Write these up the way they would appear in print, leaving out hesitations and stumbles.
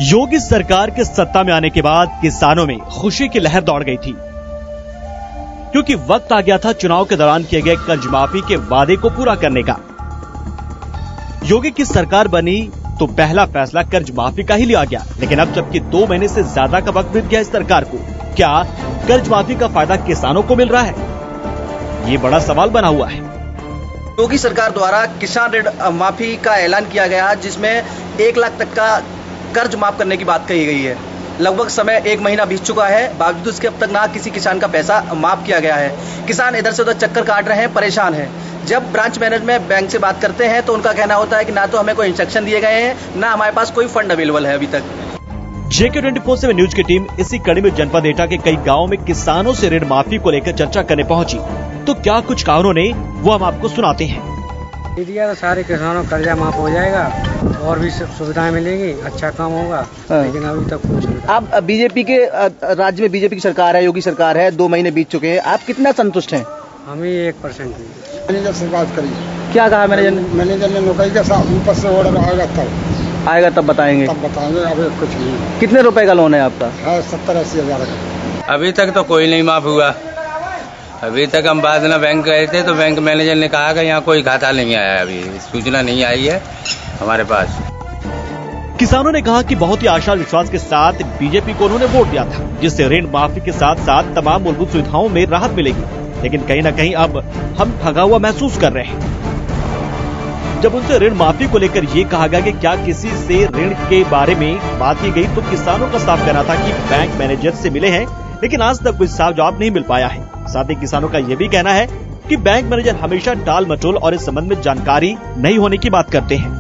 योगी सरकार के सत्ता में आने के बाद किसानों में खुशी की लहर दौड़ गई थी, क्योंकि वक्त आ गया था चुनाव के दौरान किए गए कर्ज माफी के वादे को पूरा करने का। योगी की सरकार बनी तो पहला फैसला कर्ज माफी का ही लिया गया, लेकिन अब जबकि 2 महीने से ज्यादा का वक्त बीत गया इस सरकार को, क्या कर्ज माफी का फायदा किसानों को मिल रहा है? ये बड़ा सवाल बना हुआ है। योगी सरकार द्वारा किसान ऋण माफी का ऐलान किया गया, जिसमें 1 लाख तक का कर्ज माफ करने की बात कही गई है। लगभग समय 1 महीना बीत चुका है, बावजूद इसके अब तक ना किसी किसान का पैसा माफ किया गया है। किसान इधर से उधर चक्कर काट रहे हैं, परेशान हैं। जब ब्रांच मैनेजमेंट बैंक से बात करते हैं तो उनका कहना होता है कि ना तो हमें कोई इंस्ट्रक्शन दिए गए हैं, ना हमारे पास कोई फंड अवेलेबल है अभी तक। JK24/7 न्यूज की टीम इसी कड़ी में जनपद एटा के कई गाँव में किसानों से ऋण माफी को लेकर चर्चा करने पहुंची, तो क्या कुछ कहा उन्होंने वो हम आपको सुनाते हैं। तो सारे किसानों का कर्जा माफ हो जाएगा और भी सुविधाएं मिलेंगी, अच्छा काम होगा। लेकिन अभी तक कुछ नहीं। आप बीजेपी के राज्य में बीजेपी की सरकार है, योगी सरकार है, 2 महीने बीत चुके हैं, आप कितना संतुष्ट हैं? हमें 1% मैनेजर से बात करी। क्या कहा मैनेजर ने? मैनेजर ने नौकरी का ऊपर से ऑर्डर आएगा तब बताएंगे। अभी कुछ नहीं। कितने रुपए का लोन है आपका? 70-80 हजार का। अभी तक तो कोई नहीं माफ हुआ। अभी तक हम बादना बैंक गए थे तो बैंक मैनेजर ने कहा कि यहाँ कोई खाता नहीं आया, अभी सूचना नहीं आई है हमारे पास। किसानों ने कहा कि बहुत ही आशा विश्वास के साथ बीजेपी को उन्होंने वोट दिया था, जिससे ऋण माफी के साथ साथ तमाम मूलभूत सुविधाओं में राहत मिलेगी, लेकिन कहीं न कहीं अब हम ठगा हुआ महसूस कर रहे हैं। जब उनसे ऋण माफी को लेकर ये कहा गया कि क्या किसी से ऋण के बारे में बात की गई, तो किसानों का साफ कहना था कि बैंक मैनेजर से मिले हैं, लेकिन आज तक कोई साफ जवाब नहीं मिल पाया है। साथ ही किसानों का ये भी कहना है कि बैंक मैनेजर हमेशा टाल मटोल और इस संबंध में जानकारी नहीं होने की बात करते हैं।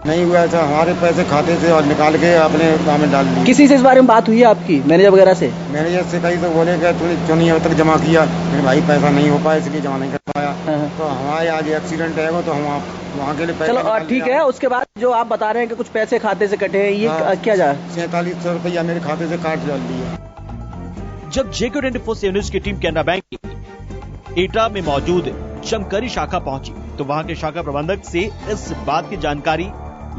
नहीं हुआ था, हमारे पैसे खाते से और निकाल के अपने काम में डाल दिए। किसी से इस बारे में बात हुई है आपकी, मैनेजर वगैरह से? मैनेजर से कहीं तो बोले कि थोड़ी चुनी अब तक जमा किया, लेकिन भाई पैसा नहीं हो पाया इसलिए जमा नहीं कर पाया। तो हमारे आज एक्सीडेंट है तो हम वहाँ के लिए पैसे। चलो ठीक है, उसके बाद जो आप बता रहे हैं कि कुछ पैसे खाते से कटे हैं, ये क्या जा? 4700 रुपया मेरे खाते से काट डाल दिया। जब JK24 न्यूज की टीम कैनरा बैंक की एटा में मौजूद चमकरी शाखा पहुंची, तो वहां के शाखा प्रबंधक से इस बात की जानकारी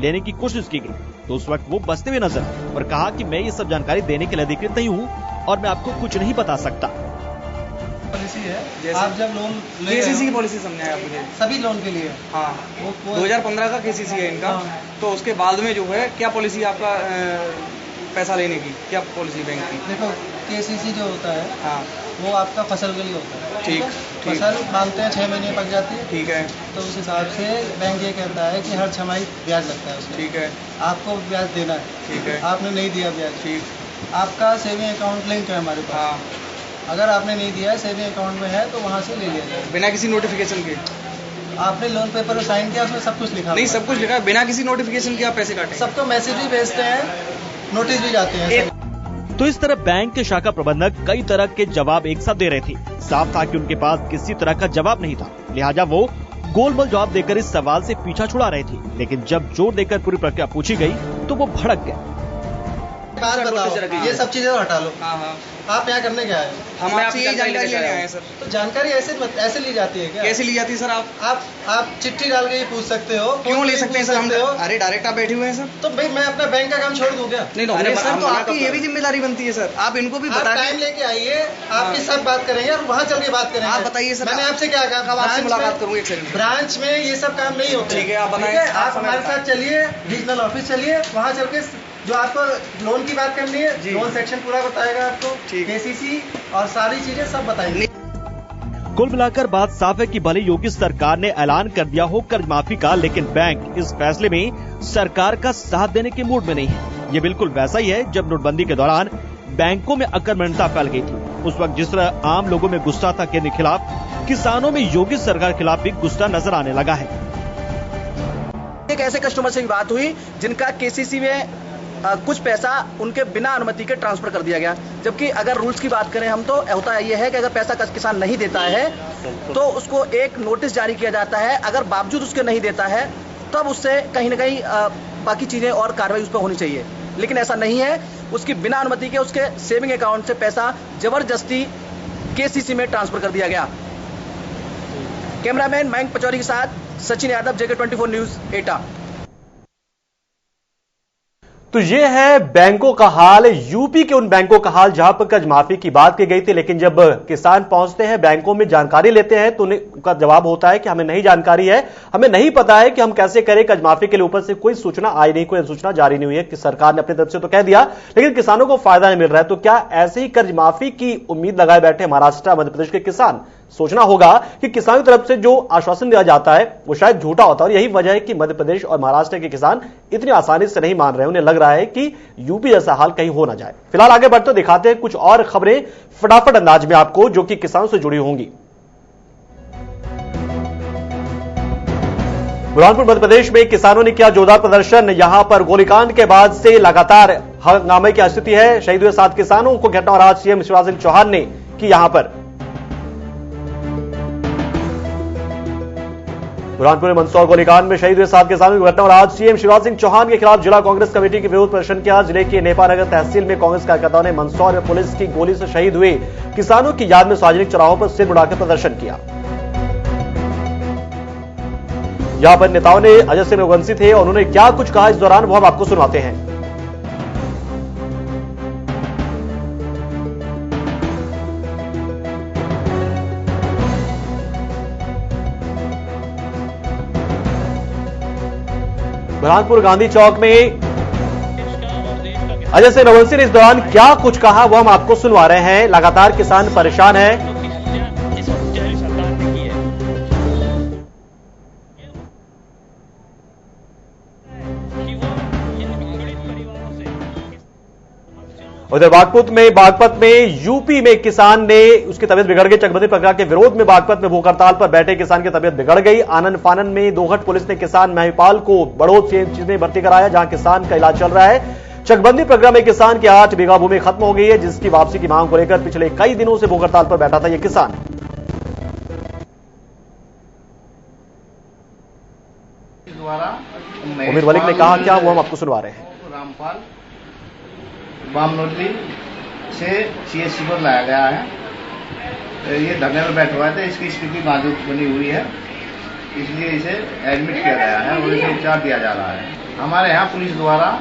लेने की कोशिश की गई, तो उस वक्त वो बसते हुए नजर आए और कहा कि मैं ये सब जानकारी देने के लिए अधिकृत नहीं हूँ और मैं आपको कुछ नहीं बता सकता। पॉलिसी है, आप जब लोन KCC की पॉलिसी समझाया आप मुझे? सभी लोन के लिए। हाँ, वो 2015 का KCC है इनका। हाँ। तो उसके बाद में जो है क्या पॉलिसी आपका पैसा लेने की, क्या पॉलिसी बैंक की? देखो KCC जो होता है, हाँ, वो आपका फसल के लिए होता है। ठीक। फसल मांगते हैं 6 महीने पक जाती है। ठीक है। तो उस हिसाब से बैंक ये कहता है कि हर छमाही ब्याज लगता है उसमें। ठीक है। आपको ब्याज देना है। ठीक है। आपने नहीं दिया ब्याज। ठीक। आपका सेविंग अकाउंट लिंक है हमारे पास। हाँ। अगर आपने नहीं दिया है, सेविंग अकाउंट में है, तो वहाँ से ले लिया जाए बिना किसी नोटिफिकेशन के। आपने लोन पेपर में साइन किया, उसमें सब कुछ लिखा? नहीं, सब कुछ लिखा है, बिना किसी नोटिफिकेशन के आप पैसे काटें। सबको मैसेज भी भेजते हैं, नोटिस भी जाते हैं। तो इस तरह बैंक के शाखा प्रबंधक कई तरह के जवाब एक साथ दे रहे थे। साफ था कि उनके पास किसी तरह का जवाब नहीं था, लिहाजा वो गोलमोल जवाब देकर इस सवाल से पीछा छुड़ा रहे थे। लेकिन जब जोर देकर पूरी प्रक्रिया पूछी गई तो वो भड़क गए। बात बताओ, ये सब चीजें हटा लो। हाँ हाँ। आप यहाँ करने क्या आए? हम आपसे यही जानकारी लेने आए हैं सर। तो जानकारी ऐसे ली जाती है क्या? कैसे ली जाती है सर? आप चिट्ठी डाल के ये पूछ सकते हो। क्यों ले सकते हैं सर हम? अरे डायरेक्ट आप बैठे हुए हैं सर। तो भाई मैं अपना बैंक का काम छोड़ दूं क्या? नहीं अरे सर, तो आपकी ये भी जिम्मेदारी बनती है सर, आप इनको भी बता टाइम लेके आइए, आपकी सब बात करेंगे और वहाँ चल के बात करेंगे। आप बताइए सर, मैंने आपसे क्या कहा? आपसे मुलाकात करूँगी एक सेकंड। ब्रांच में ये सब काम नहीं होता। ठीक है, आप बताइए। आप हमारे साथ चलिए, रीजनल ऑफिस चलिए, वहाँ चल के जो आपको लोन की बात करनी है, लोन सेक्शन पूरा बताएगा आपको, KCC और सारी चीजें सब बताएंगे। कुल मिलाकर बात साफ है कि भले योगी सरकार ने ऐलान कर दिया हो कर्ज माफी का, लेकिन बैंक इस फैसले में सरकार का साथ देने के मूड में नहीं है। ये बिल्कुल वैसा ही है जब नोटबंदी के दौरान बैंकों में अकर्मण्यता फैल गई थी। उस वक्त जिस तरह आम लोगों में गुस्सा था केंद्र खिलाफ, किसानों में योगी सरकार खिलाफ भी गुस्सा नजर आने लगा है। एक ऐसे कस्टमर से भी बात हुई जिनका KCC में कुछ पैसा उनके बिना अनुमति के ट्रांसफर कर दिया गया, जबकि अगर रूल्स की बात करें हम तो होता ये है कि अगर पैसा किसान नहीं देता है तो उसको एक नोटिस जारी किया जाता है। अगर बावजूद उसके नहीं देता है तब उससे कहीं ना कहीं बाकी चीजें और कार्रवाई उस पर होनी चाहिए, लेकिन ऐसा नहीं है। उसकी बिना अनुमति के उसके सेविंग अकाउंट से पैसा जबरदस्ती KCC में ट्रांसफर कर दिया गया। कैमरामैन मयंक पचौरी के साथ सचिन यादव, JK24 न्यूज, एटा। तो ये है बैंकों का हाल, यूपी के उन बैंकों का हाल जहां पर कर्ज माफी की बात की गई थी, लेकिन जब किसान पहुंचते हैं बैंकों में जानकारी लेते हैं तो उनका जवाब होता है कि हमें नहीं जानकारी है, हमें नहीं पता है कि हम कैसे करें कर्ज माफी के लिए। ऊपर से कोई सूचना आई नहीं, कोई सूचना जारी नहीं हुई है कि सरकार ने अपनी तरफ से तो कह दिया, लेकिन किसानों को फायदा नहीं मिल रहा है। तो क्या ऐसे ही कर्ज माफी की उम्मीद लगाए बैठे महाराष्ट्र मध्य प्रदेश के किसान? सोचना होगा कि किसानों की तरफ से जो आश्वासन दिया जाता है वो शायद झूठा होता है, और यही वजह है कि मध्य प्रदेश और महाराष्ट्र के किसान इतनी आसानी से नहीं मान रहे हैं। उन्हें लग रहा है कि यूपी जैसा हाल कहीं हो ना जाए। फिलहाल आगे बढ़ते दिखाते हैं कुछ और खबरें फटाफट अंदाज में आपको, जो कि किसानों से जुड़ी होंगी। बुरहानपुर मध्य प्रदेश में किसानों ने किया जोरदार प्रदर्शन। यहां पर गोलीकांड के बाद से लगातार हंगामे की स्थिति है। शहीद हुए 7 किसानों को घटना और आज सीएम शिवराज सिंह चौहान ने की यहां पर। बुरहानपुर में मंदसौर गोलीकांड में शहीद हुए 7 किसानों की घटना और आज सीएम शिवराज सिंह चौहान के खिलाफ जिला कांग्रेस कमेटी के विरोध प्रदर्शन किया। जिले के नेपानगर तहसील में कांग्रेस कार्यकर्ताओं ने मंदसौर में पुलिस की गोली से शहीद हुए किसानों की याद में सार्वजनिक चौराहों पर सिर मुड़ाकर प्रदर्शन किया। यहां पर नेताओं ने अजय सिंह रघुवंशी थे और उन्होंने क्या कुछ कहा इस दौरान वो हम आपको सुनाते हैं। बुरहानपुर गांधी चौक में अजय सिंह रघुवंशी ने इस दौरान क्या कुछ कहा वो हम आपको सुनवा रहे हैं। लगातार किसान परेशान है। उधर बागपत में यूपी में किसान ने उसकी तबीयत बिगड़ गई। चकबंदी प्रक्रिया के विरोध में बागपत में भूख हड़ताल पर बैठे किसान की तबीयत बिगड़ गई। आनंद फानन में दोघट पुलिस ने किसान महिपाल को बड़ौद में भर्ती कराया, जहां किसान का इलाज चल रहा है। चकबंदी प्रक्रिया में किसान की 8 बीघा भूमि खत्म हो गई है, जिसकी वापसी की मांग को लेकर पिछले कई दिनों से भूख हड़ताल पर बैठा था यह किसान। उमेर मलिक ने कहा क्या वो हम आपको सुनवा रहे हैं। रामपाल बामनोली से सीएचसी पर लाया गया है। ये धरने में बैठा हुआ था, इसकी स्थिति नाजुक बनी हुई है, इसलिए इसे एडमिट किया गया है और इसे उपचार दिया जा रहा है हमारे यहाँ पुलिस द्वारा।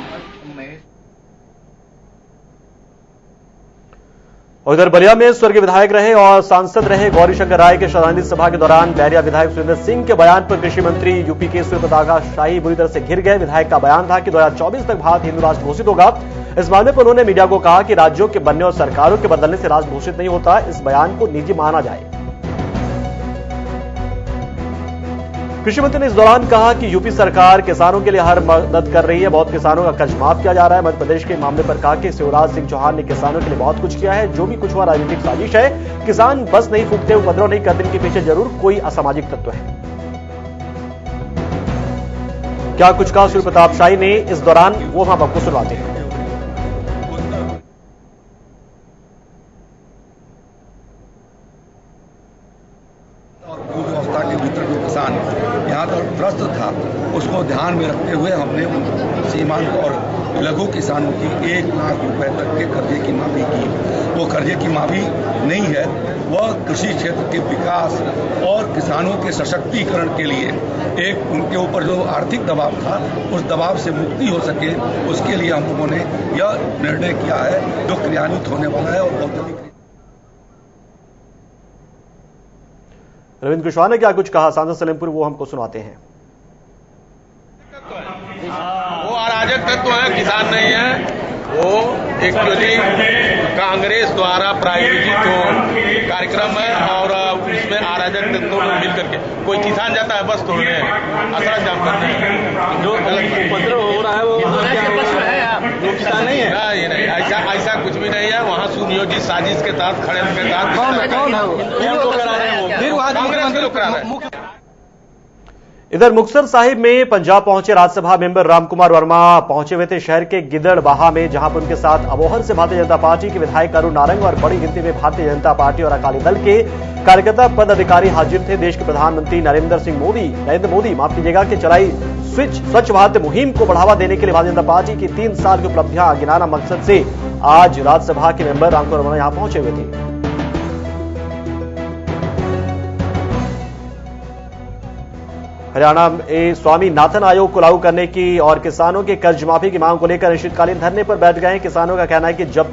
उधर बलिया में स्वर्गीय विधायक रहे और सांसद रहे गौरीशंकर राय के श्रद्धांजलि सभा के दौरान बैरिया विधायक सुरेंद्र सिंह के बयान पर कृषि मंत्री यूपी के सूर्यप्रताप शाही बुरी तरह से घिर गए। विधायक का बयान था कि 2024 तक भारत हिंदू राष्ट्र घोषित होगा। इस मामले पर उन्होंने मीडिया को कहा कि राज्यों के बनने और सरकारों के बदलने से राष्ट्र घोषित नहीं होता, इस बयान को निजी माना जाए। कृषि मंत्री ने इस दौरान कहा कि यूपी सरकार किसानों के लिए हर मदद कर रही है, बहुत किसानों का कर्ज माफ किया जा रहा है। मध्य प्रदेश के मामले पर कहा कि शिवराज सिंह चौहान ने किसानों के लिए बहुत कुछ किया है, जो भी कुछ हुआ राजनीतिक साजिश है। किसान बस नहीं फूकते, उपद्रव नहीं करते, इनके पीछे जरूर कोई असामाजिक तत्व है। क्या कुछ कहा सूर्यप्रताप शाही ने इस दौरान वो हम आपको सुनवाते हैं। त्रस्त था, उसको ध्यान में रखते हुए हमने सीमांत और लघु किसानों की 1 लाख रुपए तक के कर्जे की माफी की। वो कर्जे की माफी नहीं है, वह कृषि क्षेत्र के विकास और किसानों के सशक्तिकरण के लिए एक उनके ऊपर जो आर्थिक दबाव था उस दबाव से मुक्ति हो सके, उसके लिए हम लोगों ने यह निर्णय किया है जो क्रियान्वित होने वाला है। और बहुत जल्दी रविंद्र कुशवाहा ने क्या कुछ कहा सांसद सलेमपुर, वो हमको सुनाते हैं। वो अराजक तत्व है, किसान नहीं है। वो एक्चुअली कांग्रेस द्वारा प्रायोजित कार्यक्रम है और उसमें अराजक तत्वों लोग मिल करके कोई किसान जाता है बस तोड़ने, असरा जाम करते हैं। जो उपद्रव हो रहा है वो किसान नहीं है। नहीं, ऐसा कुछ भी नहीं है। वहाँ सुनियोजित साजिश के तहत खड़े के साथ कांग्रेस के लोग करा रहे हैं। इधर मुक्तसर साहिब में पंजाब पहुंचे राज्यसभा मेंबर रामकुमार वर्मा पहुंचे हुए थे शहर के गिदड़बाहा में, जहां पर उनके साथ अबोहर से भारतीय जनता पार्टी के विधायक अरुण नारंग और बड़ी गिनती में भारतीय जनता पार्टी और अकाली दल के कार्यकर्ता पद अधिकारी हाजिर थे। देश के प्रधानमंत्री नरेंद्र मोदी माफ कीजिएगा कि चलाई स्वच्छ भारत मुहिम को बढ़ावा देने के लिए भारतीय जनता पार्टी की 3 साल की उपलब्धियां गिनाना मकसद से आज राज्यसभा के मेंबर रामकुमार वर्मा यहां पहुंचे हुए थे। हरियाणा में स्वामीनाथन आयोग को लागू करने की और किसानों के कर्ज माफी की मांग को लेकर अनिश्चितकालीन धरने पर बैठ गए हैं। किसानों का कहना है कि जब